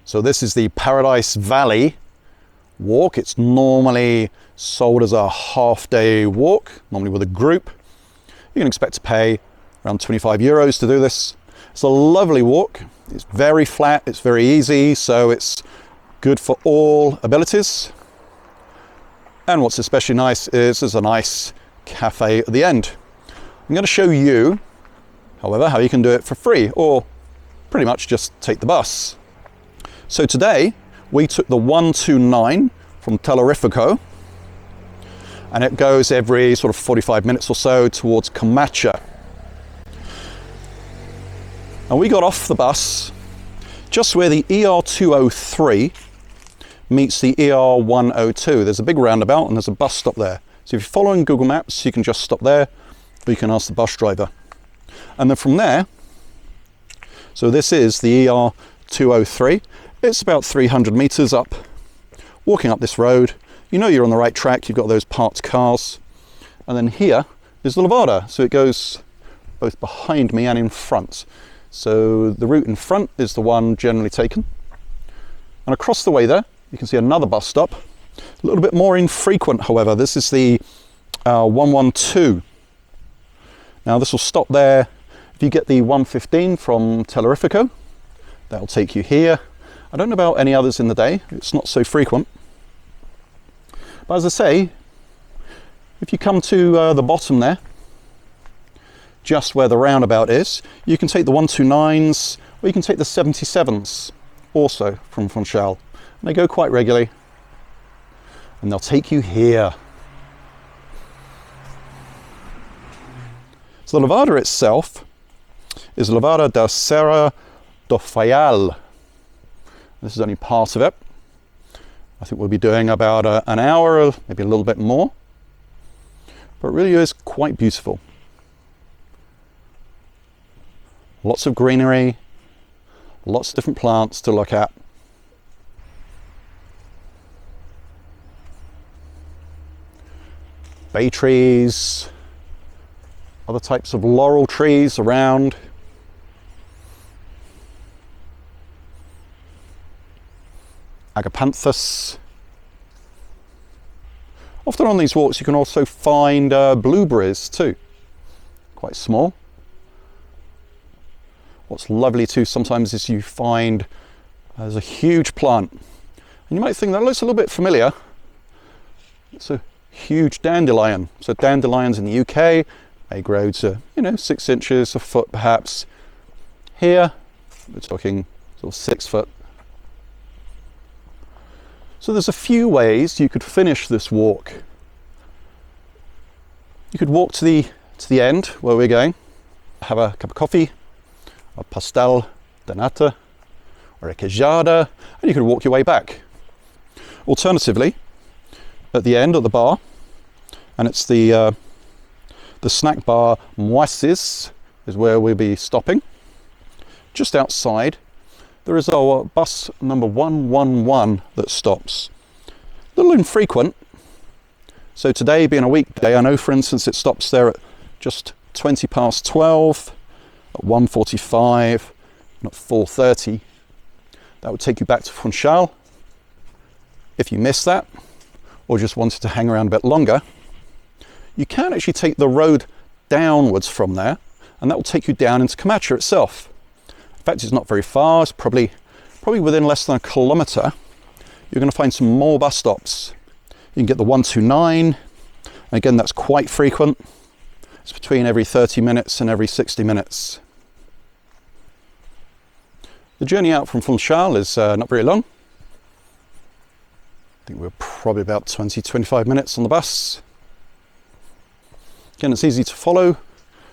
So this is the Paradise Valley walk. It's normally sold as a half-day walk, normally with a group. You can expect to pay around 25 euros to do this. It's a lovely walk. It's very flat, it's very easy, so it's good for all abilities. And what's especially nice is there's a nice cafe at the end. I'm going to show you, however, how you can do it for free, or pretty much just take the bus. So today we took the 129 from Teleférico, and it goes every sort of 45 minutes or so towards Camacha. And we got off the bus just where the ER203 meets the ER102. There's a big roundabout and there's a bus stop there. So if you're following Google Maps, you can just stop there, or you can ask the bus driver. And then from there, so this is the ER203. It's about 300 meters up. Walking up this road, you know you're on the right track. You've got those parked cars. And then here is the Levada. So it goes both behind me and in front. So the route in front is the one generally taken. And across the way there, you can see another bus stop. A little bit more infrequent, however. This is the 112. Now this will stop there. If you get the 115 from Teleférico, that'll take you here. I don't know about any others in the day. It's not so frequent. But as I say, if you come to the bottom there, just where the roundabout is, you can take the 129s, or you can take the 77s, also from Funchal. And they go quite regularly, and they'll take you here. So the Levada itself is Levada da Serra do Faial. This is only part of it. I think we'll be doing about an hour, maybe a little bit more. But it really is quite beautiful. Lots of greenery, lots of different plants to look at. Bay trees, other types of laurel trees around. Agapanthus. Often on these walks you can also find blueberries too, quite small. What's lovely too sometimes is you find there's a huge plant, and you might think that looks a little bit familiar. It's a huge dandelion. So dandelions in the UK, they grow to 6 inches, a foot perhaps. Here we're talking sort of 6 foot. So there's a few ways you could finish this walk. You could walk to the end where we're going, have a cup of coffee, a pastel de nata, or a queijada, and you could walk your way back. Alternatively, at the end of the bar, and it's the snack bar Moises is where we'll be stopping. Just outside, there is our bus number 111 that stops. A little infrequent. So today being a weekday, I know for instance it stops there at just 20 past 12, at 1:45, and at 4:30. That would take you back to Funchal. If you missed that, or just wanted to hang around a bit longer, you can actually take the road downwards from there, and that will take you down into Camacha itself. In fact, it's not very far. It's probably within less than a kilometre. You're going to find some more bus stops. You can get the 129. And again, that's quite frequent. It's between every 30 minutes and every 60 minutes. The journey out from Funchal is not very long. I think we're probably about 20-25 minutes on the bus. Again, it's easy to follow.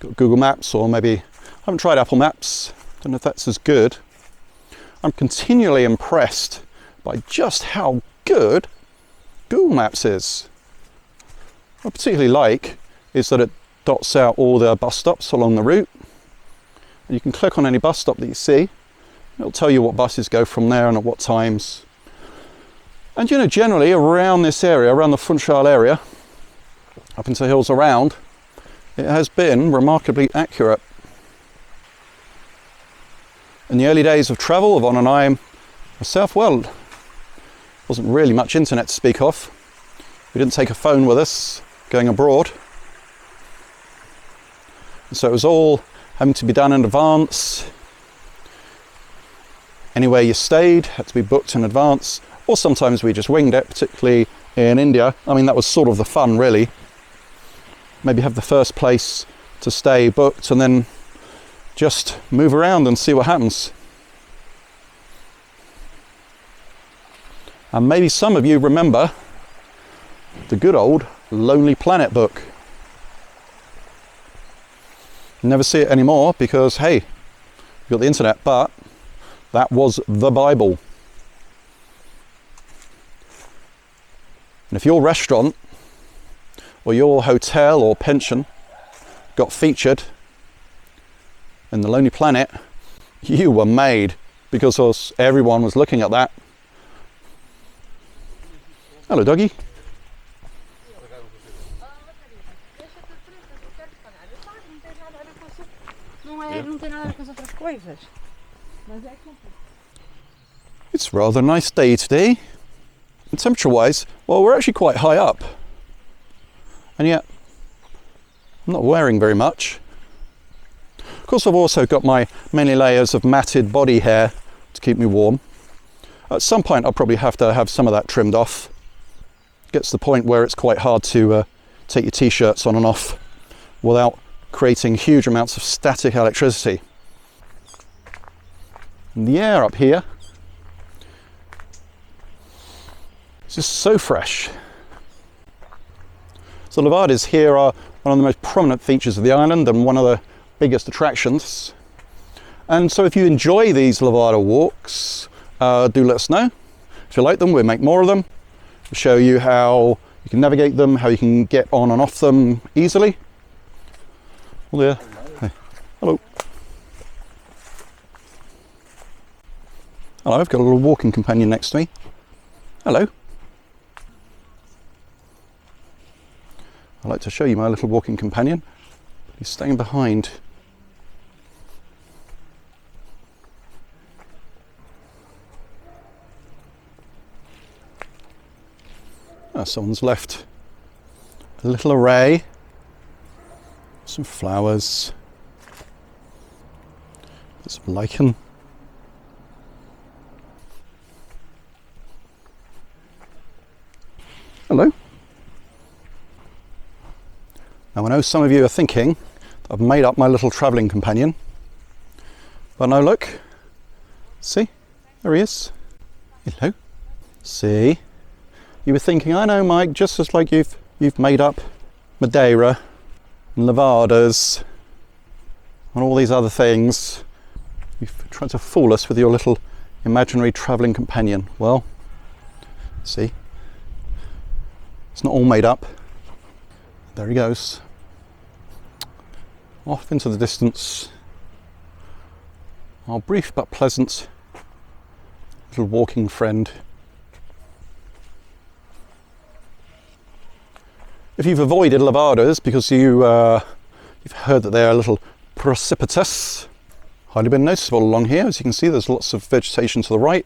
Got Google Maps, or maybe I haven't tried Apple Maps. Don't know if that's as good. I'm continually impressed by just how good Google Maps is. What I particularly like is that it dots out all the bus stops along the route. And you can click on any bus stop that you see. It'll tell you what buses go from there and at what times. And generally around this area, around the Funchal area, up into the hills around, it has been remarkably accurate. In the early days of travel, Yvonne and I Myself, well, wasn't really much internet to speak of. We didn't take a phone with us going abroad. So it was all having to be done in advance. Anywhere you stayed had to be booked in advance, or sometimes we just winged it, particularly in India. I mean, that was sort of the fun, really. Maybe have the first place to stay booked and then just move around and see what happens. And maybe some of you remember the good old Lonely Planet book. Never see it anymore because, hey, you've got the internet, but that was the Bible. And if your restaurant or your hotel or pension got featured in the Lonely Planet, you were made, because everyone was looking at that. Hello, doggy. It's a rather nice day today. And temperature-wise, well, we're actually quite high up. And yet, I'm not wearing very much. Of course, I've also got my many layers of matted body hair to keep me warm. At some point, I'll probably have to have some of that trimmed off. It gets to the point where it's quite hard to take your t-shirts on and off without creating huge amounts of static electricity. And the air up here is just so fresh. So Levadas here are one of the most prominent features of the island and one of the biggest attractions. And so if you enjoy these Levada walks, do let us know. If you like them, we'll make more of them. We'll show you how you can navigate them, how you can get on and off them easily. Oh there. Hey. Hello. Hello, I've got a little walking companion next to me. Hello. I'd like to show you my little walking companion. He's staying behind. Oh, someone's left a little array. Some flowers. Some lichen. Hello. Now I know some of you are thinking that I've made up my little travelling companion. But no, look. See? There he is. Hello. See? You were thinking, I know, Mike, just as like you've made up Madeira and Levadas and all these other things. You've tried to fool us with your little imaginary travelling companion. Well, see? It's not all made up. There he goes. Off into the distance. Our brief but pleasant little walking friend. If you've avoided Levadas because you've heard that they're a little precipitous, hardly been noticeable along here. As you can see, there's lots of vegetation to the right.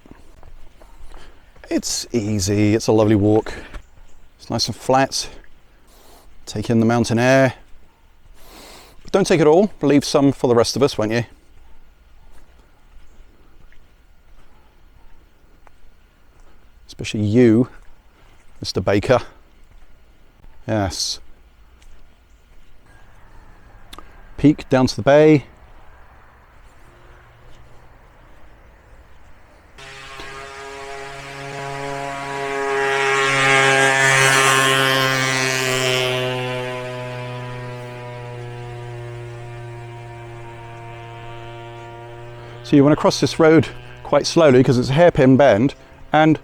It's easy, it's a lovely walk. It's nice and flat. Take in the mountain air. But don't take it all, leave some for the rest of us, won't you? Especially you, Mr. Baker. Yes. Peak down to the bay. So you want to cross this road quite slowly because it's a hairpin bend, and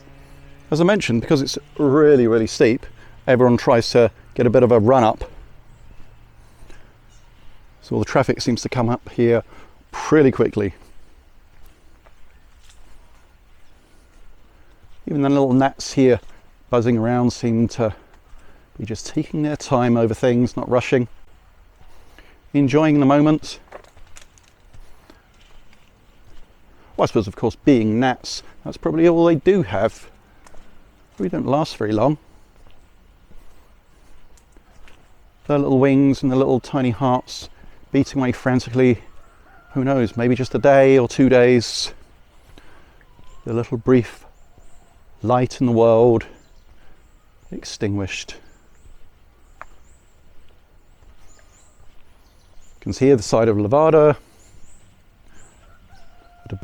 as I mentioned, because it's really, really steep, everyone tries to get a bit of a run up. So all the traffic seems to come up here pretty quickly. Even the little gnats here buzzing around seem to be just taking their time over things, not rushing, enjoying the moment. Well, I suppose, of course, being gnats, that's probably all they do have. We don't last very long. Their little wings and the little tiny hearts beating away frantically. Who knows, maybe just a day or 2 days. The little brief light in the world extinguished. You can see here the side of Levada. Got a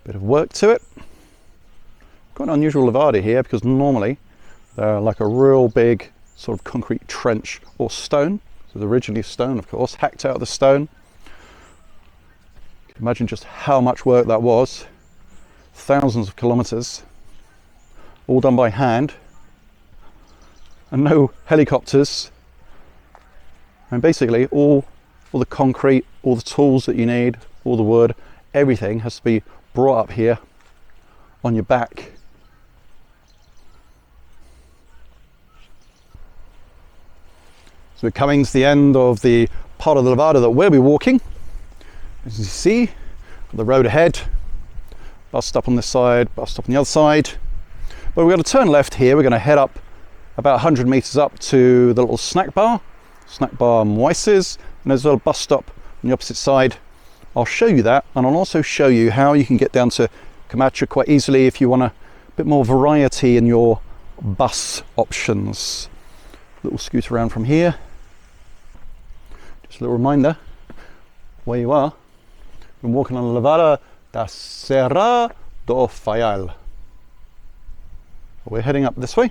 bit of work to it. Quite an unusual Levada here because normally they're like a real big sort of concrete trench or stone. So it's originally stone, of course, hacked out of the stone. You can imagine just how much work that was. Thousands of kilometers, all done by hand, and no helicopters. And basically all the concrete, all the tools that you need, all the wood, everything has to be brought up here on your back. So we're coming to the end of the part of the Levada that we'll be walking. As you see, the road ahead, bus stop on this side, bus stop on the other side. But we're going to turn left here. We're going to head up about 100 meters up to the little snack bar Moises, and there's a little bus stop on the opposite side. I'll show you that, and I'll also show you how you can get down to Camacho quite easily if you want a bit more variety in your bus options. Little scoot around from here. Just a little reminder where you are. I'm walking on Levada da Serra do Faial. We're heading up this way,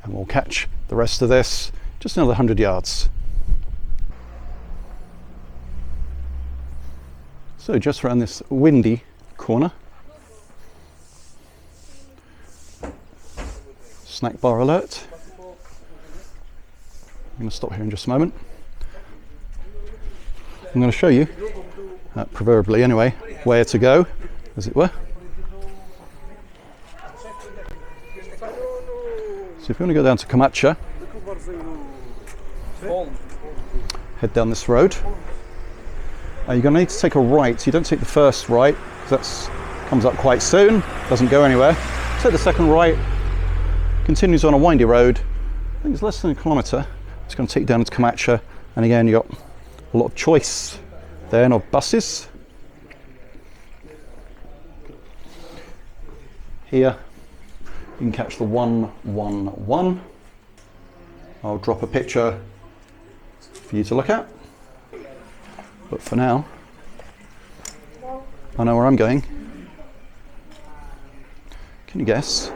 and we'll catch the rest of this just another 100 yards. So just around this windy corner, snack bar alert. I'm going to stop here in just a moment. I'm going to show you, proverbially anyway, where to go, as it were. So if you want to go down to Camacho, head down this road. You're going to need to take a right. You don't take the first right, because that comes up quite soon, doesn't go anywhere. Take the second right, continues on a windy road. I think it's less than a kilometre. It's going to take you down to Camacho, and again you've got a lot of choice there of buses. Here you can catch the 111. I'll drop a picture for you to look at. But for now, I know where I'm going. Can you guess?